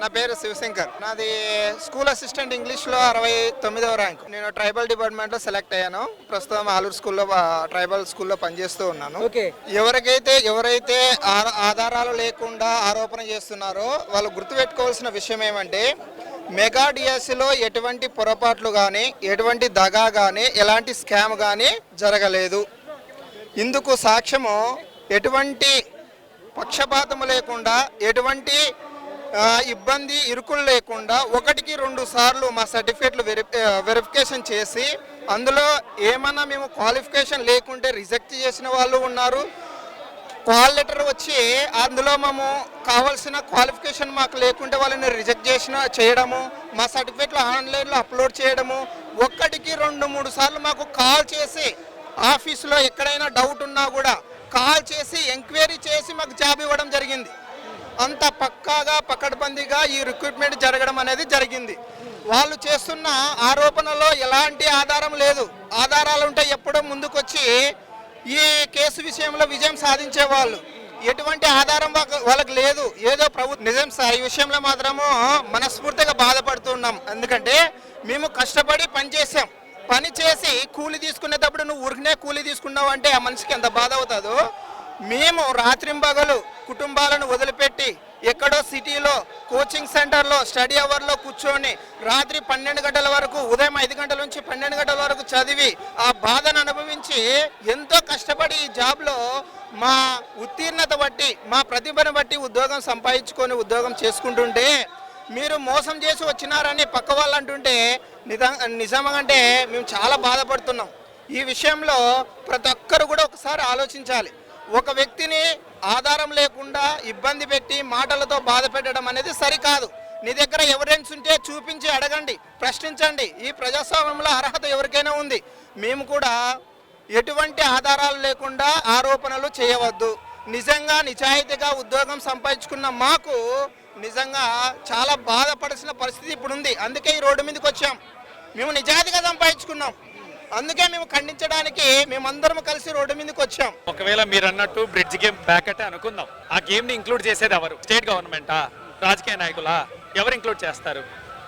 నా పేరు శివశంకర్. నాది స్కూల్ అసిస్టెంట్ ఇంగ్లీష్లో 69వ ర్యాంక్. నేను ట్రైబల్ డిపార్ట్మెంట్లో సెలెక్ట్ అయ్యాను. ప్రస్తుతం ఆలూరు స్కూల్లో ట్రైబల్ స్కూల్లో పనిచేస్తూ ఉన్నాను. ఎవరైతే ఆధారాలు లేకుండా ఆరోపణ చేస్తున్నారో వాళ్ళు గుర్తుపెట్టుకోవాల్సిన విషయం ఏమంటే, మెగా డిఎస్సిలో ఎటువంటి పొరపాట్లు కానీ, ఎటువంటి దగా కానీ, ఎలాంటి స్కామ్ కానీ జరగలేదు. ఇందుకు సాక్ష్యము ఎటువంటి పక్షపాతము లేకుండా, ఎటువంటి ఇబ్బంది ఇరుకులు లేకుండా 1-2 సార్లు మా సర్టిఫికేట్లు వెరిఫికేషన్ చేసి, అందులో ఏమన్నా మేము క్వాలిఫికేషన్ లేకుంటే రిజెక్ట్ చేసిన వాళ్ళు ఉన్నారు. కాల్ లెటర్ వచ్చి అందులో మేము కావాల్సిన క్వాలిఫికేషన్ మాకు లేకుంటే వాళ్ళని రిజెక్ట్ చేయడము, మా సర్టిఫికేట్లు ఆన్లైన్లో అప్లోడ్ చేయడము, 1-2-3 సార్లు మాకు కాల్ చేసి ఆఫీసులో ఎక్కడైనా డౌట్ ఉన్నా కూడా కాల్ చేసి ఎంక్వైరీ చేసి మాకు జాబ్ ఇవ్వడం జరిగింది. అంత పక్కాగా పకడ్బందీగా ఈ రిక్రూట్మెంట్ జరగడం అనేది జరిగింది. వాళ్ళు చేస్తున్న ఆరోపణలో ఎలాంటి ఆధారం లేదు. ఆధారాలు ఉంటే ఎప్పుడో ముందుకొచ్చి ఈ కేసు విషయంలో విజయం సాధించేవాళ్ళు. ఎటువంటి ఆధారం వాళ్ళకి లేదు. ఏదో నిజం సార్, ఈ విషయంలో మాత్రము మనస్ఫూర్తిగా బాధపడుతున్నాం. ఎందుకంటే మేము కష్టపడి పనిచేసాం. పని చేసి కూలి తీసుకునేటప్పుడు నువ్వు ఊరికనే కూలి తీసుకున్నావు అంటే ఆ మనిషికి ఎంత బాధ అవుతుందో, మేము రాత్రింబగలు కుటుంబాలను వదిలిపెట్టి ఎక్కడో సిటీలో కోచింగ్ సెంటర్లో స్టడీ అవర్లో కూర్చొని రాత్రి 12 గంటల వరకు, ఉదయం 5 గంటల నుంచి 12 గంటల వరకు చదివి ఆ బాధను అనుభవించి ఎంతో కష్టపడి ఈ జాబ్లో మా ఉత్తీర్ణత బట్టి, మా ప్రతిభను బట్టి ఉద్యోగం సంపాదించుకొని ఉద్యోగం చేసుకుంటుంటే మీరు మోసం చేసి వచ్చినారని పక్క వాళ్ళు అంటుంటే నిజంగా మేము చాలా బాధపడుతున్నాం. ఈ విషయంలో ప్రతి ఒక్కరు కూడా ఒకసారి ఆలోచించాలి. ఒక వ్యక్తిని ఆధారం లేకుండా ఇబ్బంది పెట్టి మాటలతో బాధ పెట్టడం అనేది సరికాదు. నీ దగ్గర ఎవిడెన్స్ ఉంటే చూపించి అడగండి, ప్రశ్నించండి. ఈ ప్రజాస్వామ్యంలో అర్హత ఎవరికైనా ఉంది. మేము కూడా ఎటువంటి ఆధారాలు లేకుండా ఆరోపణలు చేయవద్దు. నిజంగా నిజాయితీగా ఉద్యోగం సంపాదించుకున్న మాకు నిజంగా చాలా బాధపడాల్సిన పరిస్థితి ఇప్పుడు ఉంది. అందుకే ఈ రోడ్డు మీదకి వచ్చాం. మేము నిజాయితీగా సంపాదించుకున్నాం. అందుకే మేము ఖండించడానికి మేమందరం కలిసి రోడ్డు మీదకి వచ్చాం. ఒకవేళ మీరు అన్నట్టు బ్రిడ్జ్ గేమ్ బ్యాక్ అంటే అనుకుందాం, ఆ గేమ్ ని ఇంక్లూడ్ చేసేది ఎవరు? స్టేట్ గవర్నమెంటా, రాజకీయ నాయకులా? ఎవరు ఇంక్లూడ్ చేస్తారు?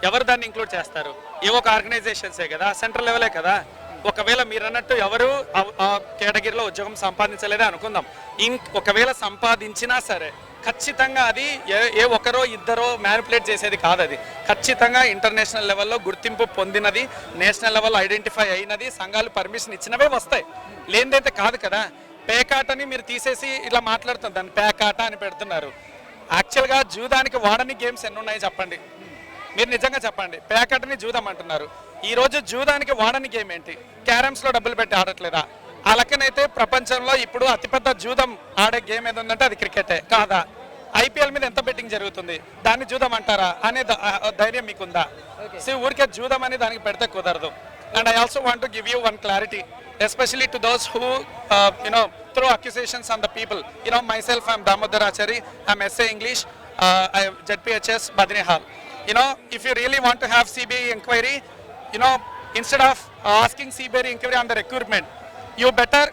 ఎవరు దాన్ని ఇంక్లూడ్ చేస్తారు? ఏ ఒక ఆర్గనైజేషన్సే కదా, సెంట్రల్ లెవెలే కదా. ఒకవేళ మీరు అన్నట్టు ఎవరు ఆ కేటగిరీలో ఉద్యోగం సంపాదించలేదే అనుకుందాం. ఒకవేళ సంపాదించినా సరే ఖచ్చితంగా అది ఏ ఒకరో ఇద్దరో మ్యానిపులేట్ చేసేది కాదు. అది ఖచ్చితంగా ఇంటర్నేషనల్ లెవెల్లో గుర్తింపు పొందినది, నేషనల్ లెవెల్లో ఐడెంటిఫై అయినది, సంఘాలు పర్మిషన్ ఇచ్చినవే వస్తాయి. లేనిదైతే కాదు కదా. పేకాటని మీరు తీసేసి ఇలా మాట్లాడుతుంది, దాన్ని పేకాట అని పెడుతున్నారు. యాక్చువల్గా జూదానికి వాడని గేమ్స్ ఎన్ని ఉన్నాయి చెప్పండి? మీరు నిజంగా చెప్పండి. పేకాటని జూదం అంటున్నారు. ఈరోజు జూదానికి వాడని గేమ్ ఏంటి? క్యారమ్స్లో డబ్బులు పెట్టి ఆడట్లేదా? ఆ లెక్కనైతే ప్రపంచంలో ఇప్పుడు అతిపెద్ద జూదం ఆడే గేమ్ ఏది ఉందంటే అది క్రికెటే కాదా? ఐపీఎల్ మీద ఎంత బెట్టింగ్ జరుగుతుంది, దాన్ని జూదం అంటారా అనే ధైర్యం మీకుందా? సో ఊరికే జూదం అని దానికి పెడితే కుదరదు. And I also want to give you one clarity, especially to those who throw accusations on the people. Myself, I'm Damodar Achari, I'm SA English, I ZPHS Badnihal. If you really want to have CBI inquiry, instead of asking CBI inquiry on the recruitment, you better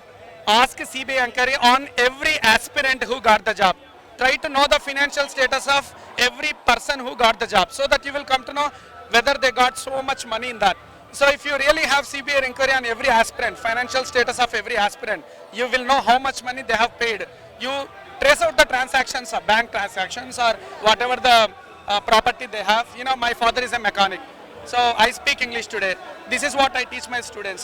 ask CBI inquiry on every aspirant who got the job. Try to know the financial status of every person who got the job, so that you will come to know whether they got so much money in that. So if you really have CBI inquiry on every aspirant, financial status of every aspirant, you will know how much money they have paid. You trace out the transactions, bank transactions or whatever the property they have. My father is a mechanic, so I speak English today. This is what I teach my students.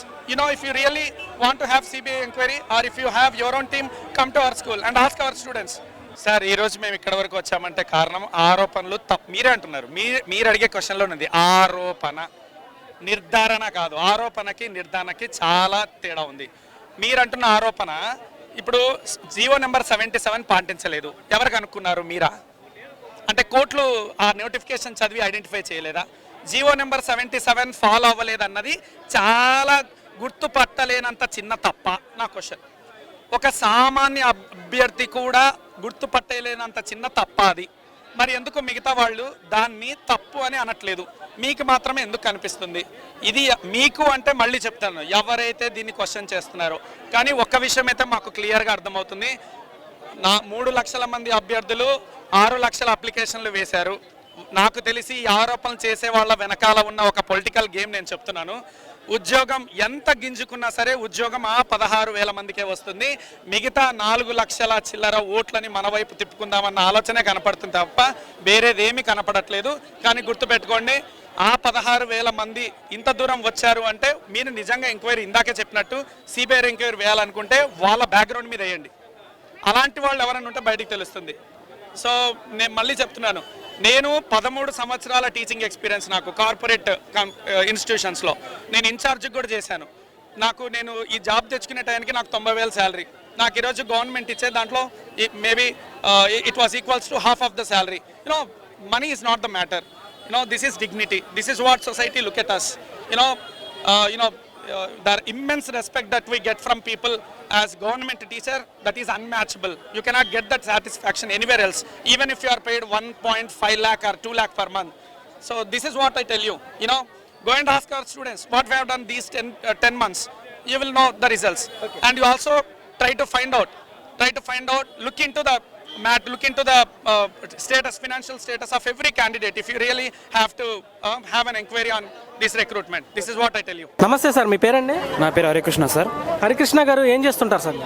If you really want to have CBI inquiry or if you have your own team, come to our school and ask our students. Sir, ఈరోజు మేము ఇక్కడ వరకు వచ్చామంటే కారణం ఆరోపణలు మీరే అంటున్నారు. మీరు అడిగే క్వశ్చన్లో ఉంది ఆరోపణ, నిర్ధారణ కాదు. ఆరోపణకి నిర్ధారణకి చాలా తేడా ఉంది. మీరు అంటున్న ఆరోపణ ఇప్పుడు జీవో నెంబర్ 77 పాటించలేదు, ఎవరికి అనుకున్నారు? మీరా? అంటే కోర్టులు ఆ నోటిఫికేషన్ చదివి ఐడెంటిఫై చేయలేదా? జీవో నెంబర్ 77 ఫాలో అవ్వలేదన్నది చాలా గుర్తుపట్టలేనంత చిన్న తప్ప నా క్వశ్చన్. ఒక సామాన్య అభ్యర్థి కూడా గుర్తుపట్టలేనంత చిన్న తప్ప అది. మరి ఎందుకు మిగతా వాళ్ళు దాన్ని తప్పు అని అనట్లేదు? మీకు మాత్రమే ఎందుకు కనిపిస్తుంది? ఇది మీకు అంటే మళ్ళీ చెప్తాను, ఎవరైతే దీన్ని క్వశ్చన్ చేస్తున్నారో. కానీ ఒక్క విషయం అయితే మాకు క్లియర్గా అర్థమవుతుంది. 3 లక్షల మంది అభ్యర్థులు 6 లక్షల అప్లికేషన్లు వేశారు. నాకు తెలిసి ఈ ఆరోపణలు చేసే వాళ్ళ వెనకాల ఉన్న ఒక పొలిటికల్ గేమ్ నేను చెప్తున్నాను. ఉద్యోగం ఎంత గింజుకున్నా సరే ఉద్యోగం ఆ 16,000 మందికే వస్తుంది. మిగతా 4 లక్షల చిల్లర ఓట్లని మన వైపు తిప్పుకుందామన్న ఆలోచనే కనపడుతుంది తప్ప వేరేదేమీ కనపడట్లేదు. కానీ గుర్తుపెట్టుకోండి, ఆ 16,000 మంది ఇంత దూరం వచ్చారు అంటే మీరు నిజంగా ఎంక్వైరీ ఇందాకే చెప్పినట్టు సిబిఐ ఎంక్వైరీ వేయాలనుకుంటే వాళ్ళ బ్యాక్గ్రౌండ్ మీద వేయండి. అలాంటి వాళ్ళు ఎవరైనా ఉంటే బయటికి తెలుస్తుంది. సో నేను మళ్ళీ చెప్తున్నాను, నేను 13 సంవత్సరాల టీచింగ్ ఎక్స్పీరియన్స్ నాకు కార్పొరేట్ ఇన్స్టిట్యూషన్స్లో నేను ఇన్ఛార్జ్ కూడా చేశాను. నేను ఈ జాబ్ తెచ్చుకునే టైంకి నాకు 90,000 శాలరీ. నాకు ఈరోజు గవర్నమెంట్ ఇచ్చే దాంట్లో maybe it was equals to half of the salary. Money is not the matter. This is dignity. This is what society look at us. The immense respect that we get from people as government teacher, that is unmatchable. You cannot get that satisfaction anywhere else, even if you are paid 1.5 lakh or 2 lakh per month. So this is what I tell you. Go and ask our students what we have done these 10 months. You will know the results. Okay. And you also try to find out, look into the financial status of every candidate if you really have to have an inquiry on this recruitment. This is what I tell you. నమస్తే sir, మీ పేరండి? నా పేరు Harikrishna sir. Harikrishna గారు ఏం చేస్తుంటారు sir?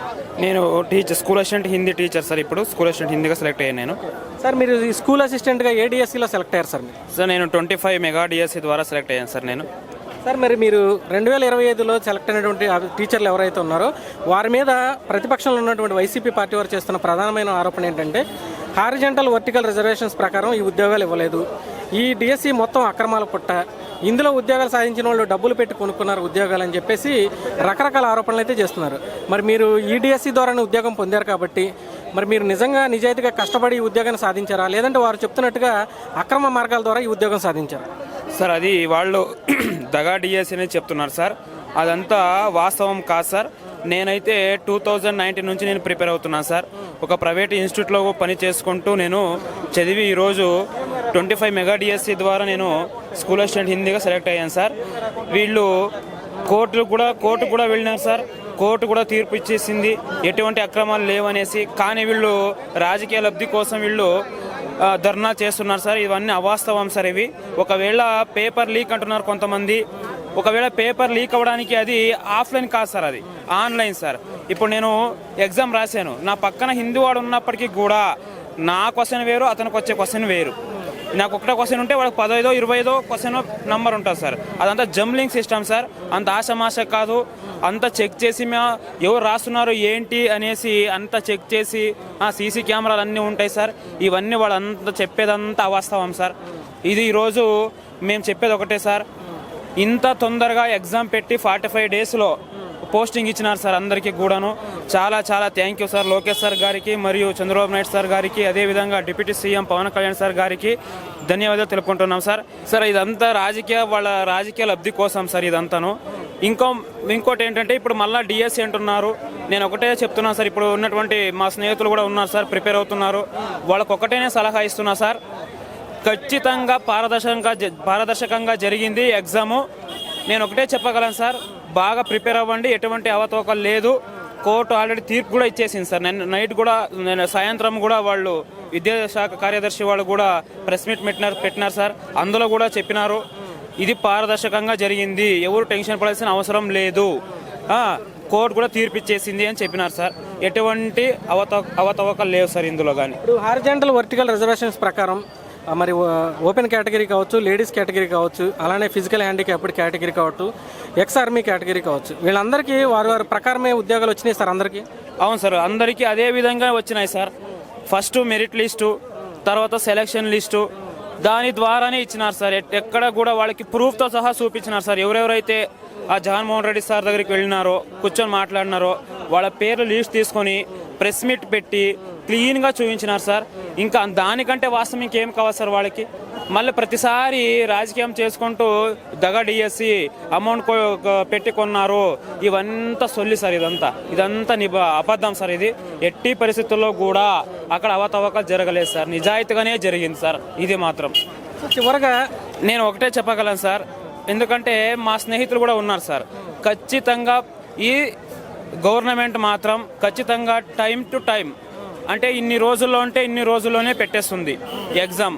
నేను school assistant Hindi teacher sir. ఇప్పుడు school assistant హిందీగా select అయ్యాను నేను. సార్ మీరు ఈ స్కూల్ అసిస్టెంట్గా ఏ డిఎస్సిలో సెలెక్ట్ అయ్యారు సార్? సార్ నేను 25 మెగా డిఎస్సి ద్వారా సెలెక్ట్ అయ్యాను సార్ నేను. సార్ మరి మీరు 2025లో సెలెక్ట్ అయినటువంటి టీచర్లు ఎవరైతే ఉన్నారో వారి మీద ప్రతిపక్షంలో ఉన్నటువంటి వైసీపీ పార్టీ వారు చేస్తున్న ప్రధానమైన ఆరోపణ ఏంటంటే హారిజంటల్ వర్టికల్ రిజర్వేషన్స్ ప్రకారం ఈ ఉద్యోగాలు ఇవ్వలేదు, ఈ డిఎస్సి మొత్తం అక్రమాల పుట్ట, ఇందులో ఉద్యోగాలు సాధించిన వాళ్ళు డబ్బులు పెట్టి కొనుక్కున్నారు ఉద్యోగాలు అని చెప్పేసి రకరకాల ఆరోపణలు అయితే చేస్తున్నారు. మరి మీరు ఈ డిఎస్సి ద్వారానే ఉద్యోగం పొందారు కాబట్టి మరి మీరు నిజంగా నిజాయితీగా కష్టపడి ఈ ఉద్యోగాన్ని సాధించారా, లేదంటే వారు చెప్తున్నట్టుగా అక్రమ మార్గాల ద్వారా ఈ ఉద్యోగం సాధించారా? సార్ అది వాళ్ళు దగా డిఎస్సి అనేది చెప్తున్నారు సార్. అదంతా వాస్తవం కాదు సార్. నేనైతే 2019 నుంచి నేను ప్రిపేర్ అవుతున్నాను సార్. ఒక ప్రైవేట్ ఇన్స్టిట్యూట్లో పని చేసుకుంటూ నేను చదివి ఈరోజు 25 మెగా డిఎస్సి ద్వారా నేను స్కూల్ అసిస్టెంట్ హిందీగా సెలెక్ట్ అయ్యాను సార్. వీళ్ళు కోర్టు కూడా వెళ్ళినారు సార్. కోర్టు కూడా తీర్పు ఇచ్చేసింది ఎటువంటి అక్రమాలు లేవనేసి. కానీ వీళ్ళు రాజకీయ లబ్ధి కోసం వీళ్ళు ధర్నా చేస్తున్నారు సార్. ఇవన్నీ అవాస్తవం సార్. ఇవి ఒకవేళ పేపర్ లీక్ అంటున్నారు కొంతమంది. ఒకవేళ పేపర్ లీక్ అవ్వడానికి అది ఆఫ్లైన్ కాదు సార్, అది ఆన్లైన్ సార్. ఇప్పుడు నేను ఎగ్జామ్ రాశాను, నా పక్కన హిందీ వాడు ఉన్నప్పటికీ కూడా నా క్వశ్చన్ వేరు, అతనికి వచ్చే క్వశ్చన్ వేరు. నాకు ఒకటే క్వశ్చన్ ఉంటే వాళ్ళకి 15, 20 క్వశ్చన్ నెంబర్ ఉంటుంది సార్. అదంతా జంబ్లింగ్ సిస్టమ్ సార్. అంత ఆశమాష కాదు. అంతా చెక్ చేసి ఎవరు రాస్తున్నారు ఏంటి అనేసి అంతా చెక్ చేసి సీసీ కెమెరాలు అన్నీ ఉంటాయి సార్. ఇవన్నీ వాళ్ళంతా చెప్పేదంతా అవాస్తవం సార్. ఇది ఈరోజు మేము చెప్పేది ఒకటే సార్, ఇంత తొందరగా ఎగ్జామ్ పెట్టి 45 డేస్లో పోస్టింగ్ ఇచ్చినారు సార్ అందరికీ కూడాను. చాలా చాలా thank you sir Lokesh sir గారికి మరియు చంద్రబాబు నాయుడు సార్ గారికి, అదేవిధంగా deputy CM Pawan Kalyan sir గారికి ధన్యవాదాలు తెలుపుకుంటున్నాం సార్. సార్ ఇదంతా వాళ్ళ రాజకీయ లబ్ధి కోసం సార్ ఇదంతాను. ఇంకోటి ఏంటంటే ఇప్పుడు మళ్ళీ డిఎస్సి అంటున్నారు. నేను ఒకటే చెప్తున్నాను సార్, ఇప్పుడు ఉన్నటువంటి మా స్నేహితులు కూడా ఉన్నారు సార్, ప్రిపేర్ అవుతున్నారు. వాళ్ళకు ఒకటేనే సలహా ఇస్తున్నా సార్, ఖచ్చితంగా పారదర్శకంగా జరిగింది ఎగ్జాము. నేను ఒకటే చెప్పగలను సార్, బాగా ప్రిపేర్ అవ్వండి, ఎటువంటి అవతవకలు లేదు. కోర్టు ఆల్రెడీ తీర్పు కూడా ఇచ్చేసింది సార్. నైట్ కూడా సాయంత్రం కూడా వాళ్ళు విద్యాశాఖ కార్యదర్శి వాళ్ళు కూడా ప్రెస్ మీట్ పెట్టినారు సార్. అందులో కూడా చెప్పినారు ఇది పారదర్శకంగా జరిగింది, ఎవరు టెన్షన్ పడాల్సిన అవసరం లేదు, కోర్టు కూడా తీర్పు ఇచ్చేసింది అని చెప్పినారు సార్. ఎటువంటి అవతవకలు లేవు సార్ ఇందులో. కానీ ఇప్పుడు హారిజంటల్ వర్టికల్ రిజర్వేషన్స్ ప్రకారం మరి ఓపెన్ కేటగిరీ కావచ్చు, లేడీస్ కేటగిరీ కావచ్చు, అలానే ఫిజికల్ హ్యాండిక్యాప్డ్ కేటగిరీ కావచ్చు, ఎక్స్ ఆర్మీ కేటగిరీ కావచ్చు, వీళ్ళందరికీ వారి ప్రకారమే ఉద్యోగాలు వచ్చినాయి సార్ అందరికీ? అవును సార్, అందరికీ అదే విధంగా వచ్చినాయి సార్. ఫస్ట్ మెరిట్ లిస్టు, తర్వాత సెలక్షన్ లిస్టు, దాని ద్వారానే ఇచ్చినారు సార్. ఎక్కడ కూడా వాళ్ళకి ప్రూఫ్తో సహా చూపించినారు సార్. ఎవరెవరైతే ఆ జగన్మోహన్ రెడ్డి సార్ దగ్గరికి వెళ్ళినారో, కూర్చొని మాట్లాడినారో, వాళ్ళ పేర్లు లిస్ట్ తీసుకొని ప్రెస్ మీట్ పెట్టి క్లీన్గా చూపించినారు సార్. ఇంకా దానికంటే వాస్తవం ఇంకేం కావాలి సార్ వాళ్ళకి? మళ్ళీ ప్రతిసారి రాజకీయం చేసుకుంటూ దగా డిఎస్సి అమౌంట్ పెట్టి కొన్నారు, ఇవంతా సొల్లి సార్. ఇదంతా అబద్ధం సార్. ఇది ఎట్టి పరిస్థితుల్లో కూడా అక్కడ అవతవకలు జరగలేదు సార్, నిజాయితీగానే జరిగింది సార్. ఇది మాత్రం చివరగా నేను ఒకటే చెప్పగలను సార్, ఎందుకంటే మా స్నేహితులు కూడా ఉన్నారు సార్. ఖచ్చితంగా ఈ గవర్నమెంట్ మాత్రం ఖచ్చితంగా టైం టు టైం, అంటే ఇన్ని రోజుల్లో అంటే ఇన్ని రోజుల్లోనే పెట్టేస్తుంది ఎగ్జామ్.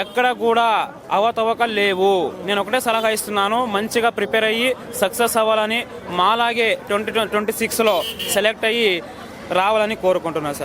ఎక్కడ కూడా అవతవకలు లేవు. నేను ఒకటే సలహా ఇస్తున్నాను, మంచిగా ప్రిపేర్ అయ్యి సక్సెస్ అవ్వాలని, మాలాగే 2026లో సెలెక్ట్ అయ్యి రావాలని కోరుకుంటున్నాను సార్.